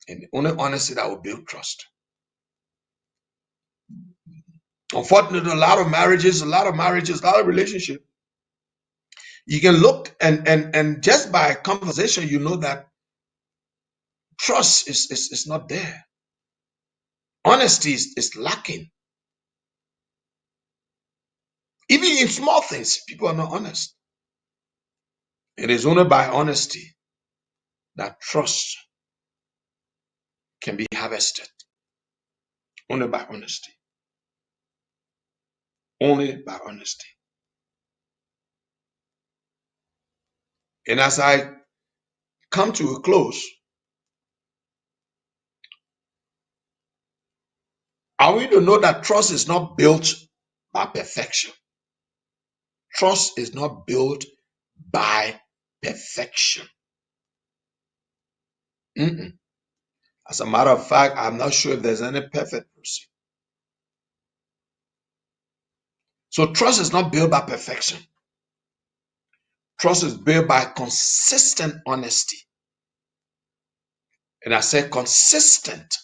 And only honesty that will build trust. Unfortunately, a lot of marriages, a lot of relationships, you can look and just by conversation, you know that trust is not there. Honesty is lacking. Even in small things, people are not honest. It is only by honesty that trust can be harvested. Only by honesty. Only by honesty. And as I come to a close, I want you to know that trust is not built by perfection. Trust is not built by perfection. Mm-mm. As a matter of fact, I'm not sure if there's any perfect person. So trust is not built by perfection. Trust is built by consistent honesty. And I say consistent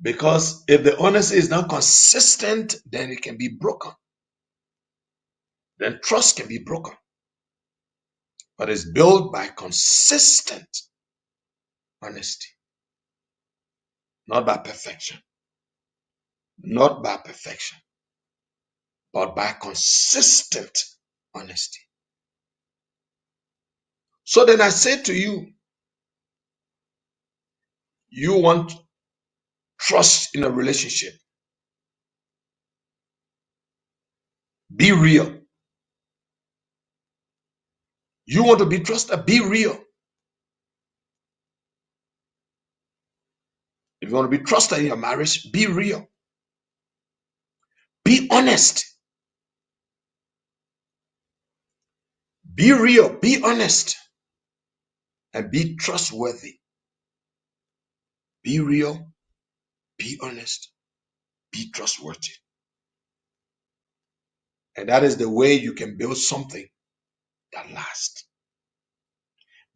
because if the honesty is not consistent, then it can be broken. Then trust can be broken. But it's built by consistent honesty, not by perfection. Not by perfection, but by consistent honesty. So then I say to you, you want trust in a relationship. Be real. You want to be trusted, be real. If you want to be trusted in your marriage, be real. Be honest. Be real. Be honest. And be trustworthy. Be real. Be honest. Be trustworthy. And that is the way you can build something that lasts.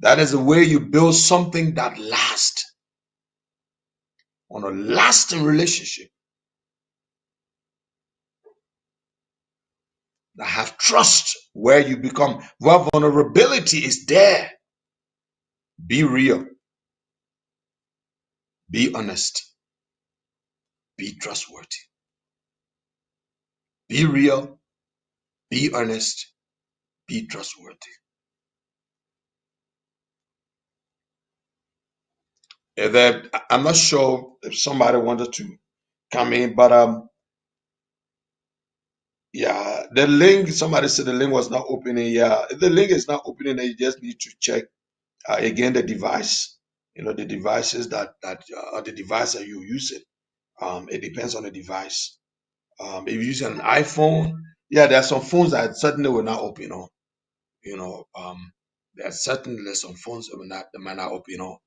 That is the way you build something that lasts. On a lasting relationship that have trust, where you become, where vulnerability is there. Be real. Be honest. Be trustworthy. Be real. Be honest. Be trustworthy. And then I'm not sure if somebody wanted to come in, but yeah, the link. Somebody said the link was not opening. Yeah, if the link is not opening, then you just need to check again the device. The devices the device that you're using. It depends on the device. If you're using an iPhone, yeah, there are some phones that certainly will not open on. There are certainly some phones that might not open on.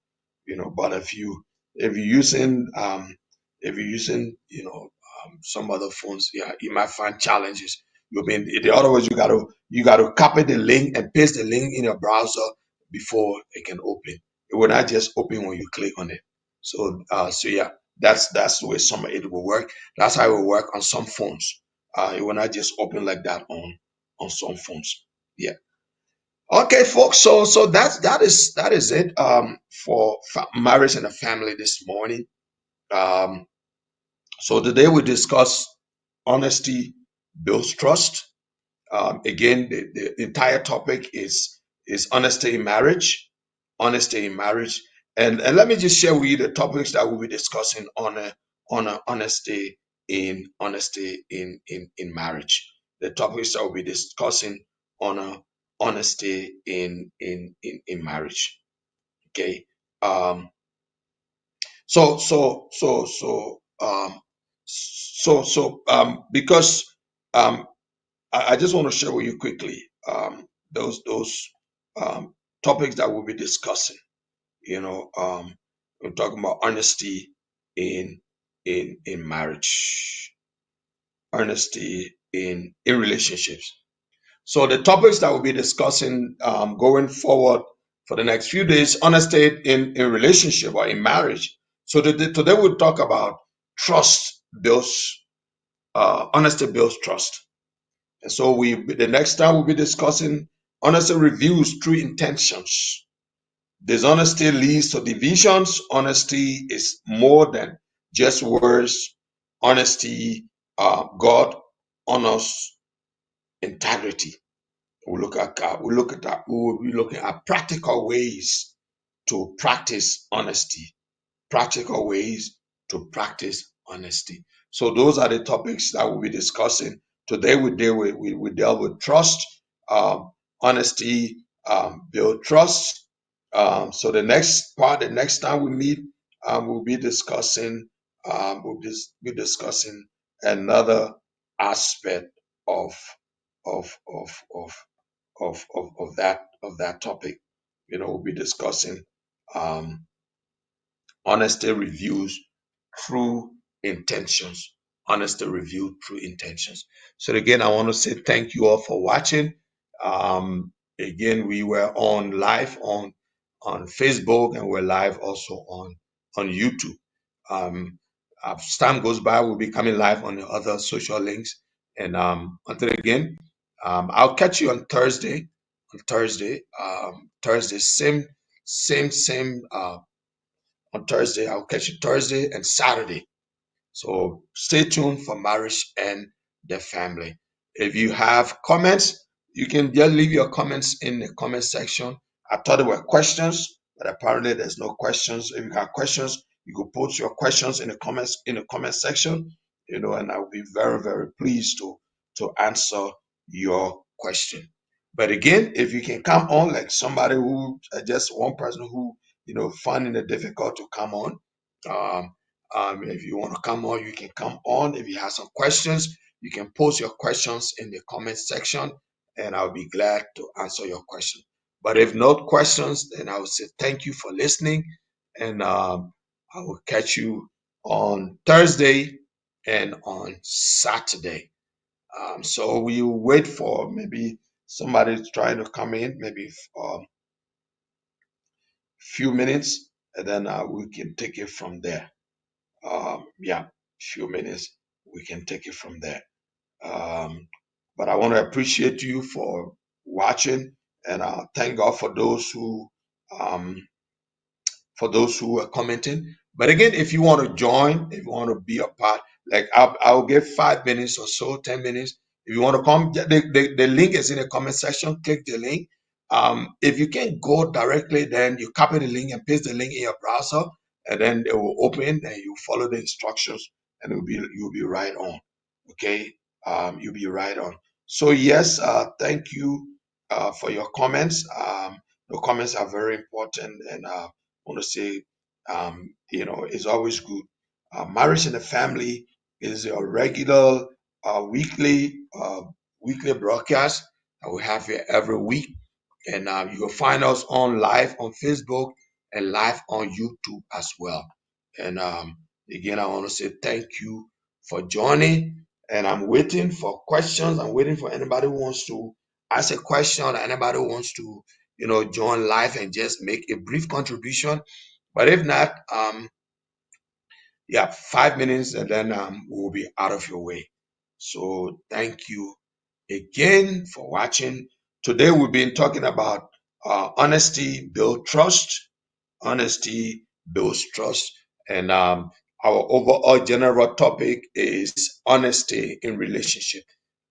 But if you're using some other phones, yeah, you might find challenges. In other words, you gotta copy the link and paste the link in your browser before it can open. It will not just open when you click on it. So yeah, that's the way some of it will work. That's how it will work on some phones. It will not just open like that on some phones. Yeah. Okay, folks. So that is it for marriage and a family this morning. Um, so today we discuss honesty builds trust. Again, the entire topic is honesty in marriage, honesty in marriage, and let me just share with you the topics that we'll be discussing on honesty in marriage. The topics that we'll be discussing on honesty in marriage. Okay. Because um, I just want to share with you quickly those topics that we'll be discussing. We're talking about honesty in in marriage, honesty in relationships. So the topics that we'll be discussing going forward for the next few days, honesty in relationship or in marriage. So today we'll talk about trust builds honesty builds trust. And so the next time we'll be discussing honesty reveals true intentions. Dishonesty leads to divisions. Honesty is more than just words. Honesty, God honors integrity. We will be looking at practical ways to practice honesty. Practical ways to practice honesty. So those are the topics that we'll be discussing today. We deal with trust, honesty, build trust. So the next time we meet, we'll be discussing we'll be discussing another aspect of of of of of that topic. We'll be discussing um, honesty reviews true intentions. Honesty review true intentions. So again, I want to say thank you all for watching. Again, we were on live on Facebook, and we're live also on YouTube. As time goes by, we'll be coming live on the other social links. And until again, I'll catch you on Thursday. Thursday, same. On Thursday, I'll catch you Thursday and Saturday. So stay tuned for marriage and the family. If you have comments, you can just leave your comments in the comment section. I thought there were questions, but apparently there's no questions. If you have questions, you can post your questions in the comment section, and I will be very, very pleased to answer your question. But again, if you can come on, like somebody who just one person who finding it difficult to come on, if you want to come on, you can come on. If you have some questions, You can post your questions in the comment section, and I'll be glad to answer your question. But if not questions, then I will say thank you for listening, and I will catch you on Thursday and on Saturday. So we will wait for maybe somebody trying to come in, maybe few minutes, and then we can take it from there. Yeah, few minutes, we can take it from there. Um, but I want to appreciate you for watching, and thank God um, for those who are commenting. But again, if you want to join, if you want to be a part, like I'll give 5 minutes or so, 10 minutes. If you want to come, the link is in the comment section. Click the link. If you can go directly, then you copy the link and paste the link in your browser, and then it will open, and you follow the instructions, and you'll be right on. Okay, you'll be right on. So yes, thank you for your comments. Your comments are very important, and want to say, it's always good. Marriage in the Family is a regular weekly broadcast that we have here every week, and you will find us on live on Facebook and live on YouTube as well. And again, I want to say thank you for joining, and I'm waiting for questions. I'm waiting for anybody who wants to ask a question, or anybody who wants to, join live and just make a brief contribution. But if not, yeah, 5 minutes, and then we'll be out of your way. So thank you again for watching. Today we've been talking about honesty build trust. Honesty builds trust, and our overall general topic is honesty in relationship.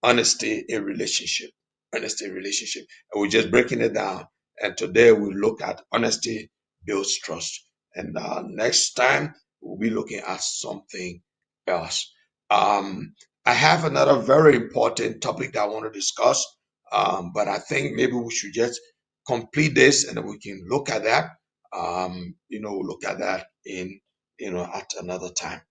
Honesty in relationship. Honesty in relationship. And we're just breaking it down. And today we look at honesty builds trust. And next time we'll be looking at something else. I have another very important topic that I want to discuss, but I think maybe we should just complete this, and then we can look at that. Look at that in at another time.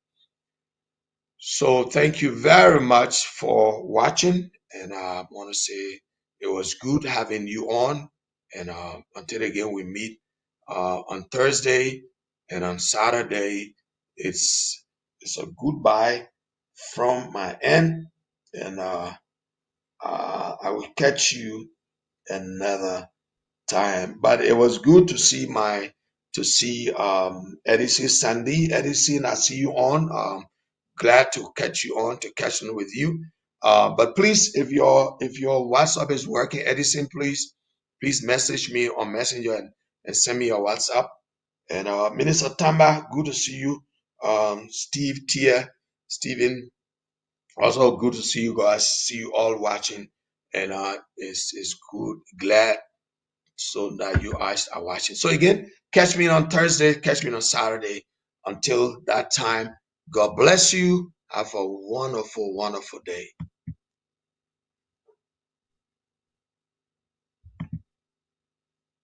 So thank you very much for watching, and I want to say it was good having you on. And until again we meet on Thursday and on Saturday, it's a goodbye from my end, and I will catch you another time. But it was good to see Edison Sandy. Edison, I see you on. Glad to catch you on, to catch on with you. But please, if your WhatsApp is working, Edison, please message me on Messenger, and send me your WhatsApp. And Minister Tamba, good to see you. Steve Tia, Stephen, also good to see you guys. See you all watching, and it's good. Glad so that you guys are watching. So again, catch me on Thursday, catch me on Saturday. Until that time, God bless you. Have a wonderful, wonderful day.